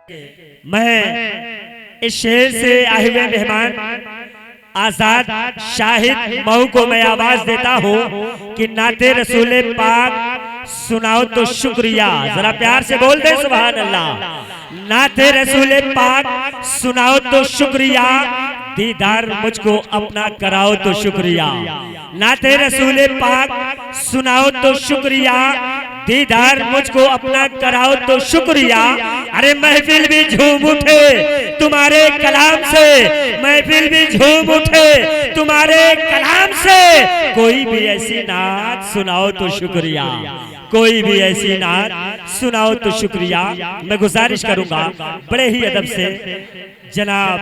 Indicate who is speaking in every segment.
Speaker 1: मैं इस शहर से आए हुए मेहमान आजाद शाहिद मऊ को मैं आवाज देता हूँ कि नाते रसूल पाक सुनाओ तो शुक्रिया। जरा प्यार से बोल दे सुभान अल्लाह। नाते रसूल पाक सुनाओ तो शुक्रिया, दीदार मुझको अपना कराओ तो शुक्रिया। नाते रसूल पाक सुनाओ तो शुक्रिया, दीदार मुझको अपना कराओ तो शुक्रिया। अरे महफिल भी झूम उठे तुम्हारे कलाम से, महफिल भी झूम उठे तुम्हारे कलाम से। कोई भी ऐसी नात सुनाओ तो शुक्रिया, कोई भी ऐसी नात सुनाओ तो शुक्रिया। मैं गुजारिश करूंगा बड़े ही अदब से जनाब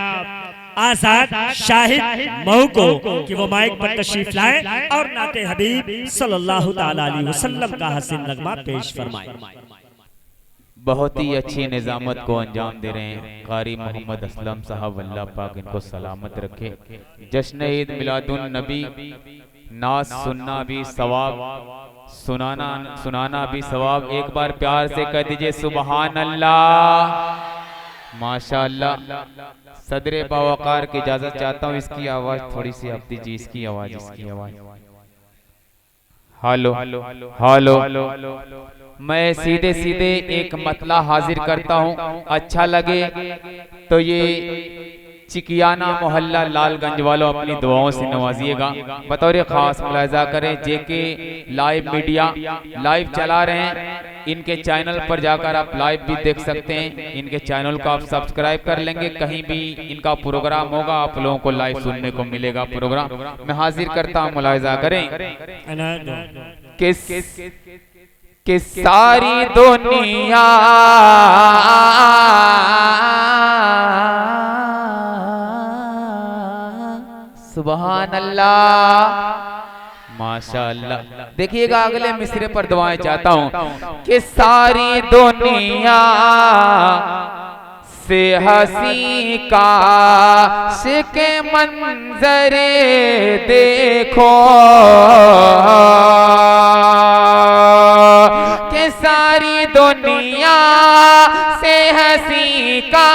Speaker 1: आजाद शाहिद मऊ को कि वो माइक पर तशरीफ लाए और नाते हबीब सल्लल्लाहु ताला अलैहि वसल्लम का हसीन नगमा पेश फरमाए।
Speaker 2: बहुत ही अच्छी निजामत को अंजाम दे रहे हैं कारी मोहम्मद असलम साहब, अल्लाह पाक इनको सलामत रखे। जश्न ईद मिलादुन नबी, नाज सुनना भी सवाब, सुनाना भी सवाब। एक बार प्यार से कह दीजिए सुबहान अल्लाह, माशाअल्लाह। सदरे बावकार की इजाजत चाहता हूँ। इसकी आवाज थोड़ी सी आप दीजिए, इसकी आवाज, इसकी आवाज। Hello hello. मैं सीधे सीधे एक मतला हाजिर करता हूँ, अच्छा लगे तो ये चिकियाना मोहल्ला लालगंज वालों अपनी दुआओं से नवाजिएगा। बतौर खास मुलाहिजा करें जेके लाइव मीडिया लाइव चला रहे हैं, इनके चैनल पर जाकर आप लाइव भी देख सकते हैं। इनके चैनल को आप सब्सक्राइब कर लेंगे, कहीं भी इनका प्रोग्राम होगा आप लोगों को लाइव सुनने को मिलेगा प्रोग्राम। मैं हाजिर करता हूँ, मुलाहिजा करें कि सारी दुनिया सुबहान अल्लाह, माशाअल्लाह। देखिएगा अगले मिसरे पर दुआएं चाहता हूं कि सारी दुनिया से हंसी का के मंजरे देखो, कि सारी दुनिया से हंसी का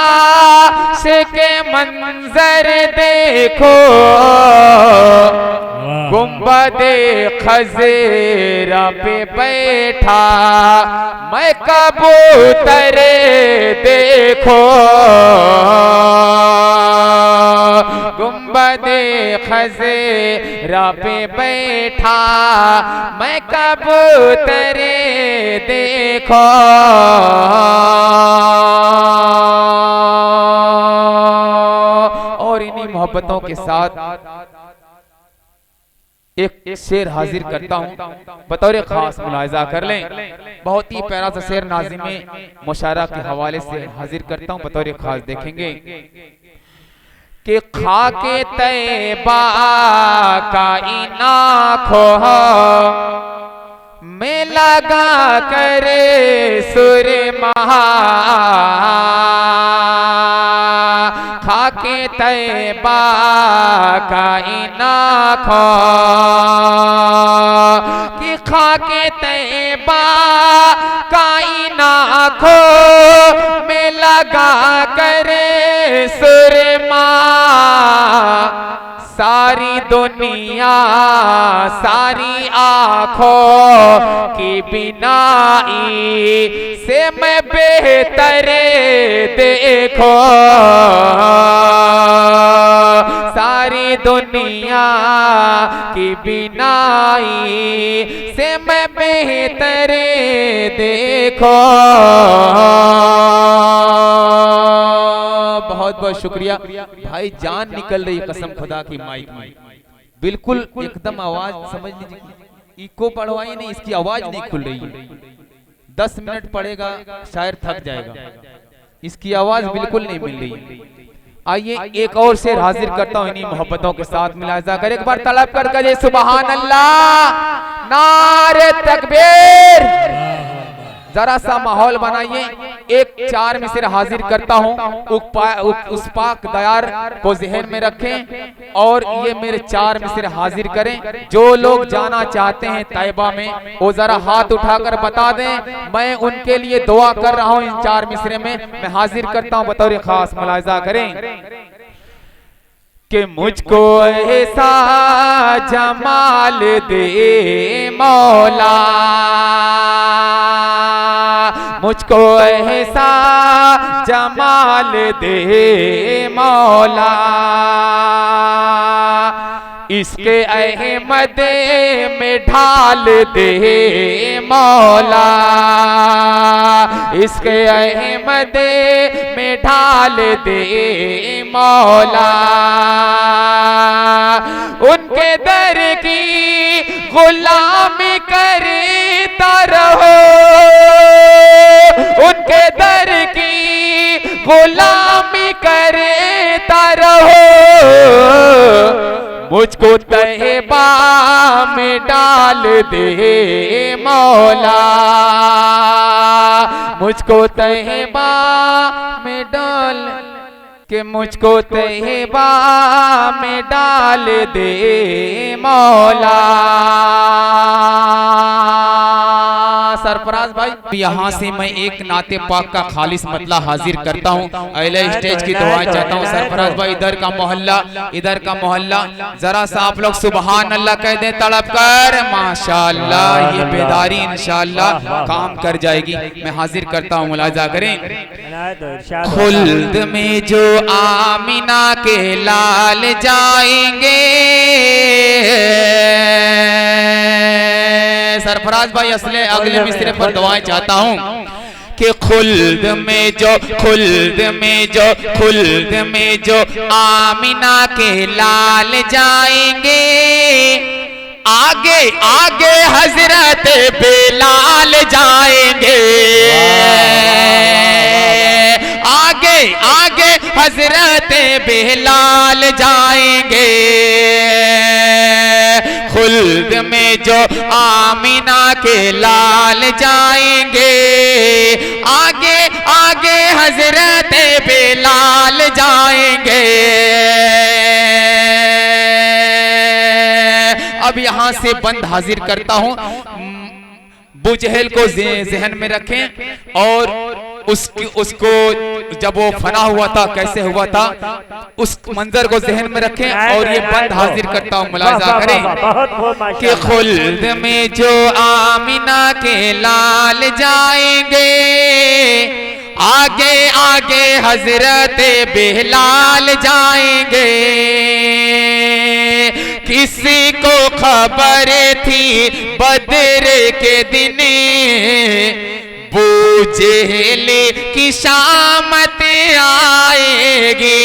Speaker 2: के मंजर देखो। गुंबदे खज़ेरा पे बैठा मैं कबूतर देखो, गुंबदे खज़ेरा पे बैठा मैं कबूतर देखो। और इन्हीं मोहब्बतों के साथ एक शेर हाजिर करता हूं, बतौर खास मुलाहिजा कर लें। बहुत ही प्यारा सा शेर नाज़िमे मुशायरा के हवाले से हाजिर करता हूं, बतौर खास देखेंगे कि खाके तैबा का इनाखो में लगा करे सुरमा, खाके तैबा का इनाखो कि खाके तैबा का इनाखो में लगा करे सुरमा। सारी दुनिया सारी आँखों की बिनाई से मैं बेहतर देखो, सारी दुनिया की बिनाई से मैं बेहतर देखो। बहुत बहुत शुक्रिया भाई, जान निकल रही कसम खुदा की माइक में, बिल्कुल एकदम आवाज समझ लीजिए, इको पढ़वाई नहीं, इसकी आवाज नहीं खुल रही है। 10 मिनट पड़ेगा शायर थक जाएगा, इसकी आवाज बिल्कुल नहीं मिल रही। आइए एक और शेर हाजिर करता हूँ इन्हीं मोहब्बतों के साथ, मुलाहिजा कर एक बार तलब कर कहे सुबहान अल्लाह, नारे तकबीर। जरा सा माहौल बनाइए। एक चार मिसरे हाजिर करता हूँ, उस पाक दयार को ज़हन में रखें और ये मेरे चार मिसरे हाजिर करें। जो लोग जाना चाहते हैं तैयबा में वो जरा हाथ उठाकर बता दें, मैं उनके लिए दुआ कर रहा हूँ। इन चार मिसरे में मैं हाजिर करता हूँ, बतौर खास मुलाहिजा करें कि मुझको ऐसा जमाल दे मौला, मुझको ऐसा जमाल दे मौला, इसके अहमद में ढाल दे मौला, इसके अहमद में ढाल दे मौला, उनके दर की गुलामी करता रहो, उनके दर की गुलामी करता रहो, मुझको तैयबा में डाल दे मौला, मुझको तैयबा में डाल कि मुझको तैयबा में डाल दे मौला। सरफराज भाई, यहाँ से मैं एक नाते पाक का खालिस मतला हाजिर करता हूँ। अहले स्टेज की दुआएं चाहता हूँ। सरफराज भाई, इधर का मोहल्ला जरा सा आप लोग सुबहान अल्लाह कह दें तड़प कर। माशाअल्लाह, ये बेदारी इंशाअल्लाह काम कर जाएगी। मैं हाजिर करता हूँ, मुलाजा करें। खुल्द में जो आमिना के लाल जाएंगे, सरफराज भाई असले अगले मिसरे पर दुआएं चाहता हूँ कि खुल्द में जो आमिना के लाल जाएंगे, आगे आगे हजरत बिलाल जाएंगे, आगे आगे हजरत बिलाल जाएंगे, खुल्द में जो आमिना के लाल जाएंगे, आगे आगे हजरत बिलाल जाएंगे। अब यहाँ से बंद हाजिर करता हूँ। बुजहल को जहन में रखें और उसको जब वो फना हुआ था कैसे हुआ था उस मंजर को जहन में रखें और ये बंद हाजिर करता हूँ, मुलाजा करें कि खुल्द में जो आमिना के लाल जाएंगे, आगे आगे हजरत बिलाल जाएंगे। किसी को खबर थी बदर के दिन बूझेल की शामत आएगी,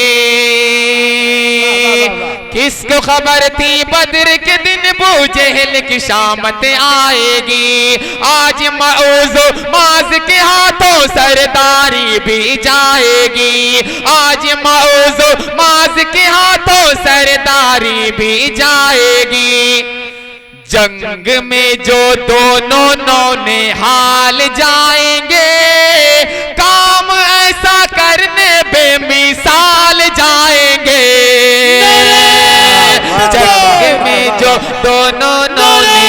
Speaker 2: किसको खबर थी बदर के दिन बूझेल की शामत आएगी। आज माज के हाथों सरदारी भी जाएगी, आज माज के हाथों सरदारी भी जाएगी। जंग में जो दोनों नौने हाल जाएंगे, काम ऐसा करने बेमिसाल जाएंगे। जंग में जो दोनों नौने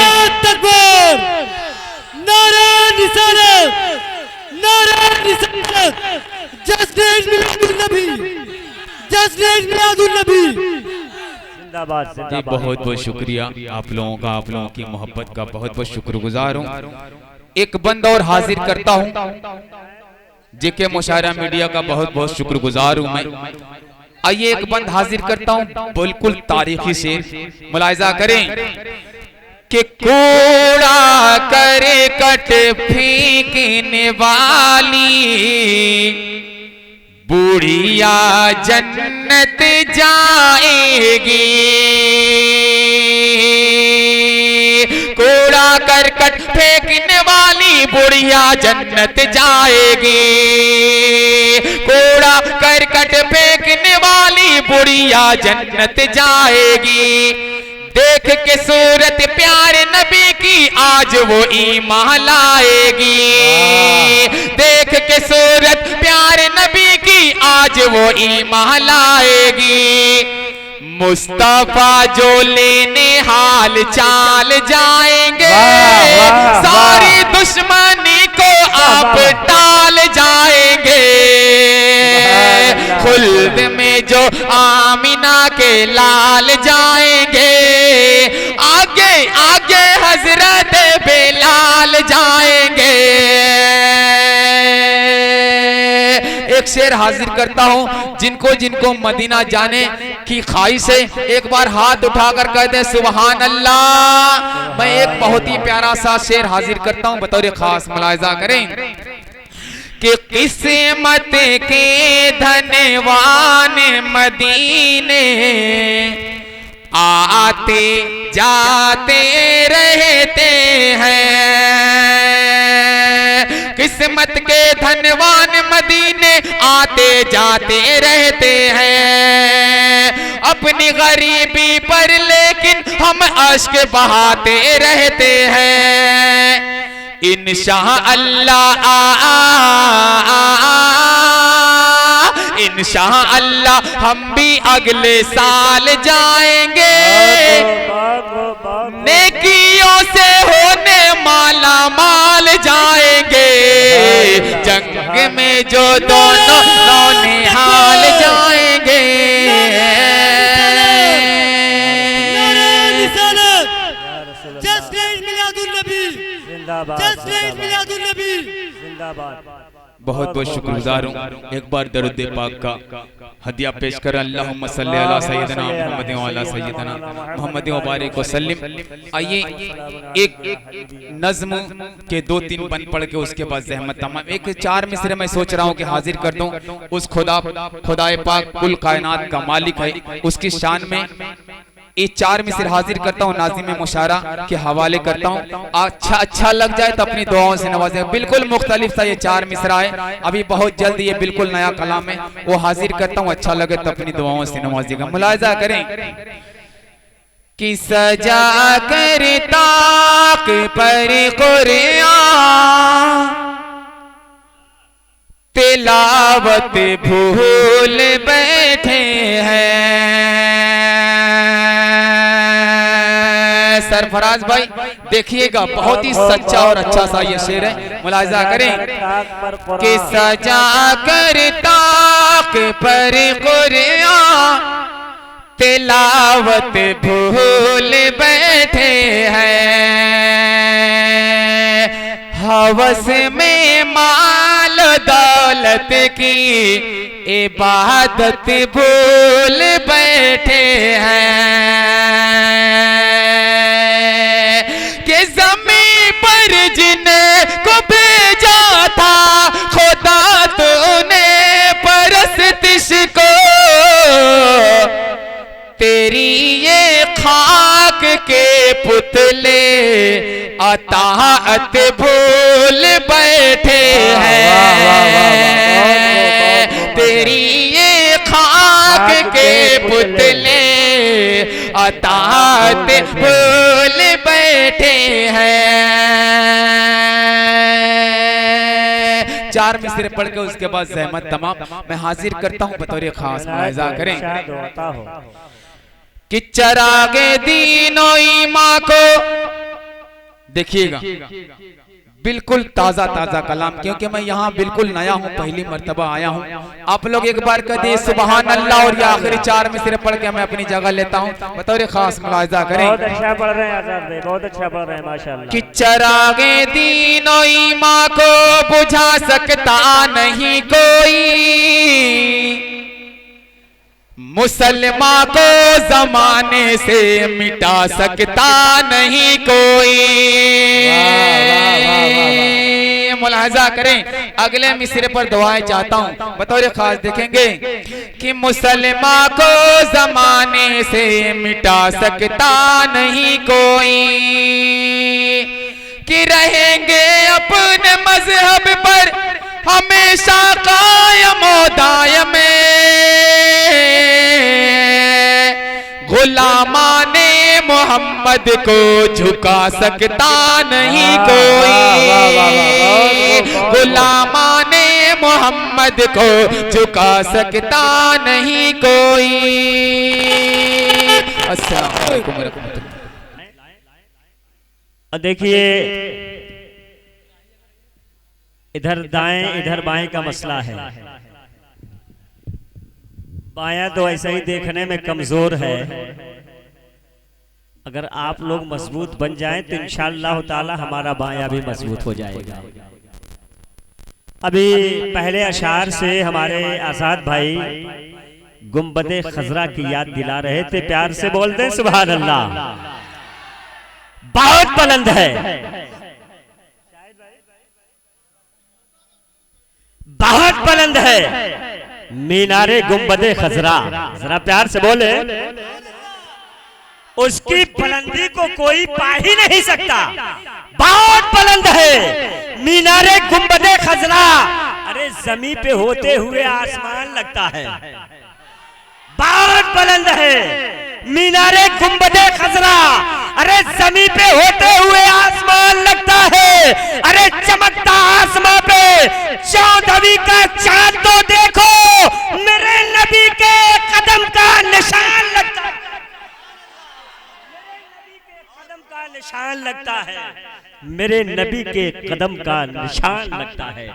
Speaker 2: जी, बहुत बहुत शुक्रिया आप लोगों का, आप लोगों की मोहब्बत का बहुत बहुत शुक्रगुजार हूँ। एक बंद और हाजिर करता हूँ, जेके मुशायरा मीडिया का बहुत बहुत शुक्रगुजार हूँ मैं। आइए एक बंद हाजिर करता हूँ, बिल्कुल तारीखी शेर, मुलाहिजा करें कि कूड़ा करे कट फेंकने वाली बुढ़िया जन्नत जाएगी, कूड़ा करकट फेंकने वाली बुढ़िया जन्नत जाएगी, कूड़ा करकट फेंकने वाली बुढ़िया जन्नत जाएगी। देख के सूरत प्यारे नबी की आज वो ईमान लाएगी। देख के सूरत प्यारे नबी की आज वो ईमान लाएगी। मुस्तफा जो लेने हाल चाल जाएंगे, सारी दुश्मनी को आप टाल जाएंगे। खुल्द में जो आमिना के लाल जाएंगे, आगे आगे हजरत बेलाल जाएंगे। एक शेर हाजिर करता हूं, जिनको जिनको मदीना जाने की ख्वाहिश है एक बार हाथ उठाकर कहते हैं सुभान अल्लाह। मैं एक बहुत ही प्यारा सा शेर हाजिर करता हूं, बतौर खास मुलाहिजा करें कि किस्मत के धनवान मदीने आते जाते रहते हैं। किस्मत के धनवान मदीने आते जाते रहते हैं। अपनी गरीबी पर लेकिन हम अश्क बहाते रहते हैं। इंशाअल्लाह हम भी अगले साल जाएंगे। नेकियों से होने माला माल जाएंगे। जंग में जो दोनों नौनिहाल जाएंगे। बहुत बहुत शुक्रगुजार हूँ। एक बार दरूद पाक का हदिया पेश कर अल्लाहुम्मा सल्ली अला सय्यदना मुहम्मद व अला सय्यदना मुहम्मद व बारिक वसल्लिम। आइए एक नज्म के 2-3 बंद पढ़ के उसके बाद ज़हमत तमाम एक 4 मिसरे मैं सोच रहा हूँ कि हाजिर कर दूं। उस खुदाए पाक कुल कायनात का मालिक है, उसकी शान में ये 4 मिसरे हाजिर करता हूँ। नाज़िम मुशारा के हवाले करता हूँ। अच्छा लग जाए तो अपनी दुआओं से नवाजे। बिल्कुल मुख्तलिफ सा ये 4 मिसरा है। अभी बहुत जल्द ये बिल्कुल नया कलाम है, वो हाजिर करता हूँ। अच्छा लगे तो अपनी दुआओं से नवाजिएगा। मुलाहिजा करें कि सजा कर ताक पर कुरान तिलावत भूल बैठे हैं। सरफराज भाई देखिएगा, बहुत ही सच्चा और अच्छा सा ये शेर है। मुलाहिजा करें कि सजा कर ताक पर कुरान तिलावत भूल बैठे हैं। हवस में माल दौलत की इबादत भूल बैठे हैं। कि ज़मीन पर जिनको भेजा था खुदा तूने परस्तिश को, तेरी ये खाक के पुतले अताअत भूल बैठे हैं। तेरी ये खाक के पुतले अताअत भूल बैठे हैं। 4 मिसरे पढ़ के उसके बाद ज़हमत तमाम मैं हाजिर करता हूँ। बतौर खास मुलाहिजा करें कि चरागे दीनो ईमान को देखिएगा। बिल्कुल ताजा ताजा कलाम, क्योंकि मैं यहाँ बिल्कुल नया हूँ, पहली मर्तबा आया हूँ। आप लोग एक बार कह दिए सुभान अल्लाह और ये आखिरी 4 मिसरे पढ़ के मैं अपनी जगह लेता हूँ। बतौर खास मुलाहिजा करें।
Speaker 1: बहुत अच्छा पढ़ रहे हैं आजाद भाई, बहुत अच्छा पढ़ रहे हैं माशाअल्लाह।
Speaker 2: कि चरागे दीनो ईमान को बुझा सकता नहीं कोई, मुसलमान को जमाने से मिटा सकता नहीं कोई। मुलाहिजा करें, अगले मिसरे पर दुआएं चाहता हूं। बतौर खास देखेंगे कि मुसलमान को जमाने से मिटा सकता नहीं कोई, कि रहेंगे अपने मजहब पर हमेशा कायम दायम, गुलामाने मोहम्मद को झुका सकता नहीं कोई, गुलामाने मोहम्मद को झुका सकता नहीं कोई। अस्सलाम वालेकुम रहमतुल्लाह।
Speaker 1: देखिए इधर दाएं इधर बाएं का मसला है। बायां तो ऐसा ही देखने में कमजोर है, अगर आप लोग मजबूत बन जाएं तो इंशाअल्लाह ताला हमारा बायां भी मजबूत हो जाएगा। अभी पहले अशार से हमारे आजाद भाई गुंबदे खजरा की याद दिला रहे थे, प्यार से बोल दें सुभान अल्लाह। बहुत बुलंद है, बहुत बुलंद है मीनारे गुंबदे खजरा। जरा प्यार से बोले, उसकी बुलंदी को कोई पा ही नहीं सकता। बहुत बुलंद है मीनारे गुंबदे खजरा, अरे जमीन पे होते हुए आसमान लगता है। बहुत बुलंद है मीनारे गुंबदे खजरा, अरे जमीन पे होते हुए आसमान लगता है। अरे चमकता आसमां पे 14वीं का चांद तो देखो, मेरे नबी के कदम का निशान लगता है, निशान लगता है, मेरे नबी के कदम का निशान लगता है।